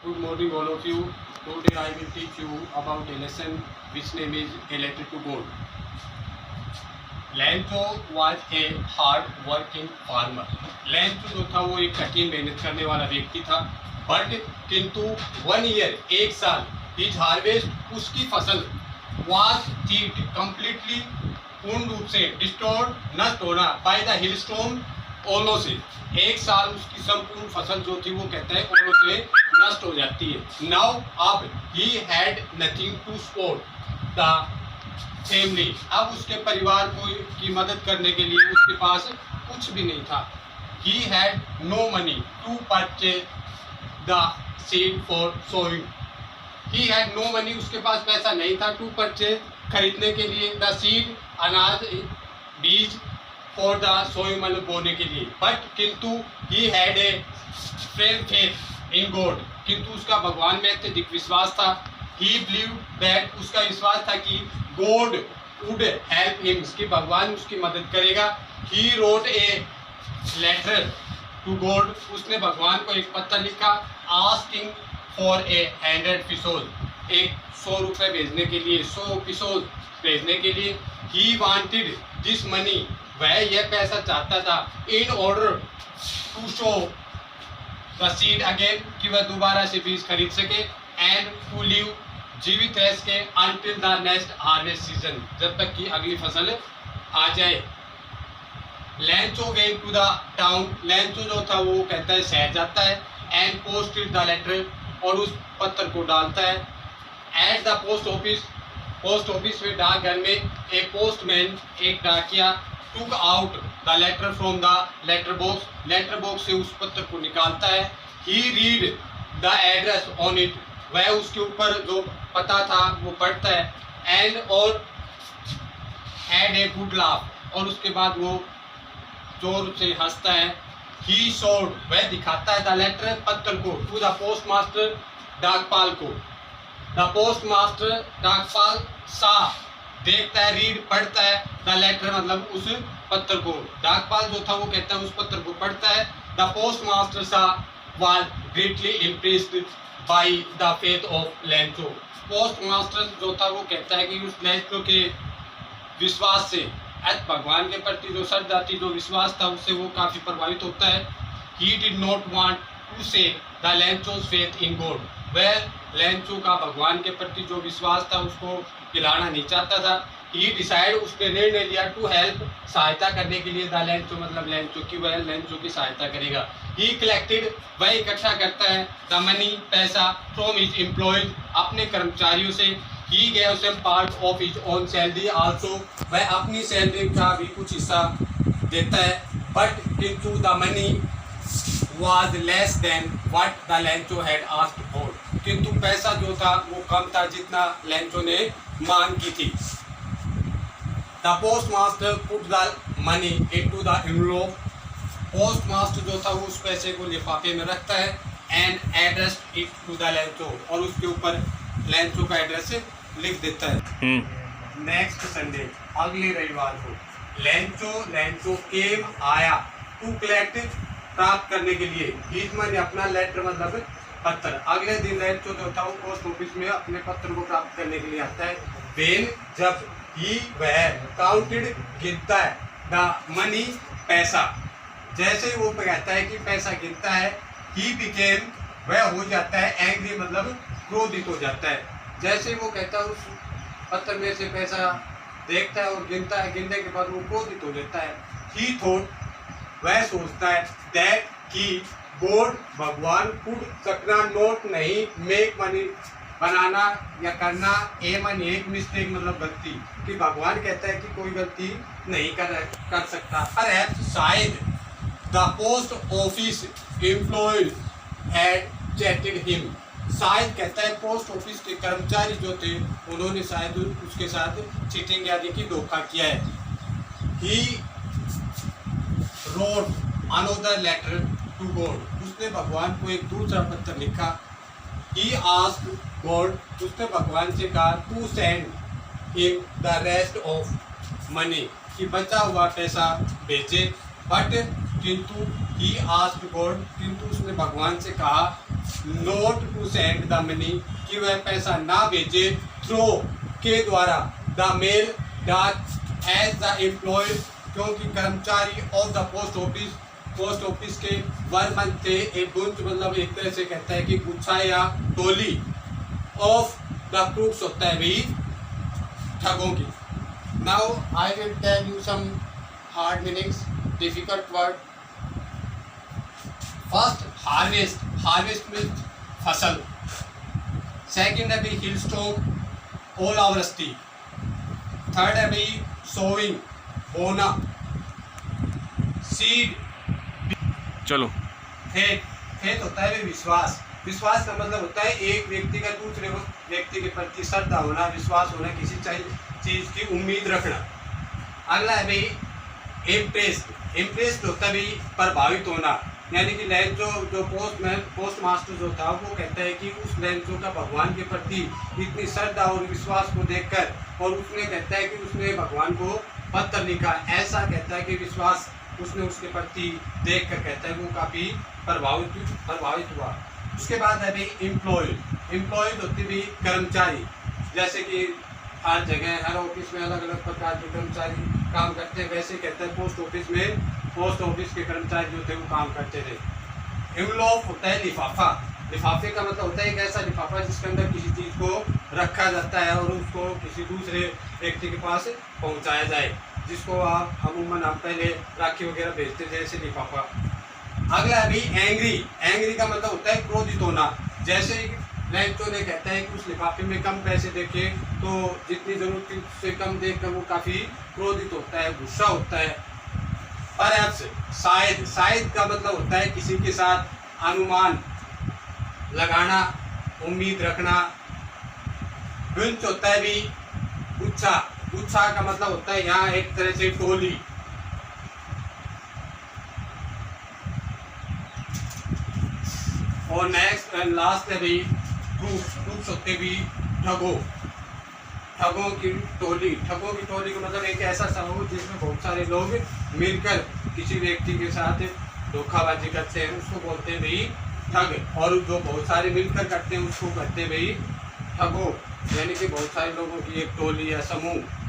Good morning, all of you. Today I will teach you about a lesson which name is A Letter to God. Lencho was a hard working farmer. Lencho जो था वो एक कठिन मेहनत करने वाला व्यक्ति था, बट किंतु 1 ईयर 1 साल हिज हार्वेस्ट उसकी फसल was thieved completely पूर्ण रूप से डिस्टोर्ड नष्ट होना बाय द हिलस्टॉर्म ओलो से 1 साल उसकी संपूर्ण फसल जो थी वो कहते हैं ओलो से नष्ट हो जाती है। नाउ अब he had nothing to support the family, अब उसके परिवार को की मदद करने के लिए उसके पास कुछ भी नहीं था। He had no money to purchase the seed for sowing, he had no money उसके पास पैसा नहीं था टू परचेज खरीदने के लिए द सीड अनाज बीज फॉर द सोइंग मतलब बोने के लिए, बट किंतु he had a fail faith in God, किंतु उसका भगवान में अत्यधिक विश्वास था। ही बिलीव दैट उसका विश्वास था कि गॉड वुड हेल्प हिम कि भगवान उसकी मदद करेगा। He wrote a letter to God, उसने भगवान को एक पत्र लिखा आस्किंग फॉर ए 100 पिसोज, एक 100 रुपये भेजने के लिए 100 पिसोज भेजने के लिए। ही वांटेड दिस मनी, वह यह पैसा चाहता था in order to show the seed again कि वह दोबारा से बीज खरीद सके एंड टू लिव जीवित रह सके until the next harvest season, जब तक कि अगली फसल आ जाए। Lencho went to the town, Lencho जो था वो कहता है शहर जाता है एंड पोस्टेड द लेटर, और उस पत्र को डालता है at the post office, post office में डाकघर में एक पोस्टमैन एक डाकिया took out the letter from the letter box से उस पत्र को निकालता है। He read the address on it, वह उसके ऊपर जो पता था वो पढ़ता है एंड और हैड ए गुड लाफ, और उसके बाद वो जोर से हंसता है। ही शोड, वह दिखाता है द लेटर पत्र को टू द पोस्ट मास्टर डाकपाल को, द पोस्ट मास्टर डाकपाल सा देखता है रीड पढ़ता है द लेटर मतलब उस पत्र को, डाकपाल जो था वो कहता है उस पत्र को पढ़ता है। द पोस्ट मास्टर सा was greatly impressed by the faith of Lencho, post master जो था वो कहता है कि उस लेंचो के विश्वास से भगवान के प्रति जो श्रद्धा जो विश्वास था उससे वो काफ़ी प्रभावित होता है। He did not want to say the Lencho's faith in God, वह लेंचो का भगवान के प्रति जो विश्वास था उसको हिलाना नहीं चाहता था। ही डिसाइड, उसने निर्णय लिया टू हेल्प, सहायता करने के लिए द लेंचो मतलब लेंचो की, वह लेंचो की सहायता करेगा। ही कलेक्टेड, वह इकट्ठा करता है द मनी पैसा फ्रॉम हिज एम्प्लॉयज, अपने कर्मचारियों से। He gave some part of his own salary also, वह अपनी सैलरी का भी कुछ हिस्सा देता है, बट किंतु the money was less than what the Lencho had asked for, किंतु पैसा जो था वो कम था जितना लेंचो ने मांग की थी। The post master put the money into the envelope, post master जो था वो उस पैसे को लिफाफे में रखता है and address it to the Lencho, और उसके ऊपर लेंचो का एड्रेस लिख देता है। नेक्स्ट संडे, अगले रविवार को लेंचो केम आया टू कलेक्ट, प्राप्त करने के लिए बीच में अपना लेटर मतलब पत्र। अगले दिन लेंचो जो था वो पोस्ट ऑफिस में अपने पत्र को प्राप्त करने के लिए आता है। वेन, जब ही वह काउंटेड गिनता है द मनी पैसा, जैसे ही वो कहता है कि पैसा गिनता है, ही बिकेम, वह हो जाता है एंग्री मतलब क्रोधित हो जाता है। जैसे ही वो कहता है उस पत्र में से पैसा देखता है और गिनता है, गिनने के बाद वो क्रोधित हो जाता है। ही थॉट, वह सोचता है दैट कि गॉड भगवान कुड सकना नोट नहीं मेक मनी बनाना या करना ए मनी एक मिस्टेक मतलब गलती, कि भगवान कहता है कि कोई गलती नहीं कर सकता। पर शायद the post office employed had chatted him, शायद कहता है पोस्ट ऑफिस के कर्मचारी जो थे उन्होंने शायद उसके साथ चीटिंग यानी कि धोखा किया है। He wrote another letter to God, उसने भगवान को एक दूसरा पत्र लिखा। ही आस्क्ड गॉड, उसने भगवान से कहा to send him the rest of money, कि बचा हुआ पैसा भेजे, बट किंतु ही आस्क्ड गॉड, किंतु उसने भगवान से कहा not to send the money, कि वह पैसा ना भेजे, थ्रो के द्वारा, द मेल डाक, एज द एम्प्लॉय, क्योंकि कर्मचारी ऑफ द पोस्ट ऑफिस के, 1 मंथ थे, एक गुंज मतलब एक तरह से कहता है कि गुच्छा या टोली, ऑफ द क्रूक्स होता है भाई ठगों की। Now I will tell you some hard meanings, difficult word. First harvest, harvest means फसल। सेकंड है भाई हिल स्टोन, ओलावृष्टि। थर्ड है भाई सोइंग, बोना। सीड, चलो। फेथ, फेथ होता है भाई विश्वास। विश्वास का मतलब होता है एक व्यक्ति का दूसरे व्यक्ति के प्रति श्रद्धा होना, विश्वास होना, किसी चीज की उम्मीद रखना। अगला है भाई इम्प्रेस्ड, इम्प्रेस्ड होता है भाई प्रभावित होना, यानी कि लैंचो जो पोस्ट मास्टर जो था वो कहता है कि उस लैंचो का भगवान के प्रति इतनी श्रद्धा और विश्वास को देखकर, और उसने कहता है कि उसने भगवान को पत्र लिखा, ऐसा कहता है कि विश्वास उसने उसके प्रति देख कर कहता है वो काफ़ी प्रभावित हुआ। उसके बाद है भाई एम्प्लॉयड होती भी कर्मचारी, जैसे कि हर जगह हर ऑफिस में अलग अलग प्रकार के कर्मचारी काम करते हैं, वैसे कहते हैं पोस्ट ऑफिस में पोस्ट ऑफिस के कर्मचारी जो थे वो काम करते थे। एनवेलप होता है लिफाफा, लिफाफे का मतलब होता है एक ऐसा लिफाफा जिसके अंदर किसी चीज़ को रखा जाता है और उसको किसी दूसरे व्यक्ति के पास पहुंचाया जाए, जिसको आप अमूमन आप पहले राखी वगैरह भेजते थे, जैसे लिफाफा। अगला है भाई एंग्री, एंग्री का मतलब होता है क्रोधित होना, जैसे लैंचो ने कहता है कि उस लिफाफे में कम पैसे देखे तो जितनी जरूरत थी उससे कम देखकर वो काफ़ी क्रोधित होता है, गुस्सा होता है। परहैप्स, शायद, शायद का मतलब होता है किसी के साथ अनुमान लगाना, उम्मीद रखना। गुंच होता है भी गुच्छा, गुच्छा का मतलब होता है यहाँ एक तरह से टोली। और नेक्स्ट एंड लास्ट है भी ट्रूप्स होते भी ठगों, ठगों की टोली। ठगों की टोली का मतलब एक ऐसा समूह जिसमें बहुत सारे लोग मिलकर किसी व्यक्ति के साथ धोखाबाजी करते हैं, उसको बोलते हैं भाई ठग। और जो बहुत सारे मिलकर करते हैं उसको कहते हैं भाई ठगों, यानी कि बहुत सारे लोगों की एक टोली या समूह।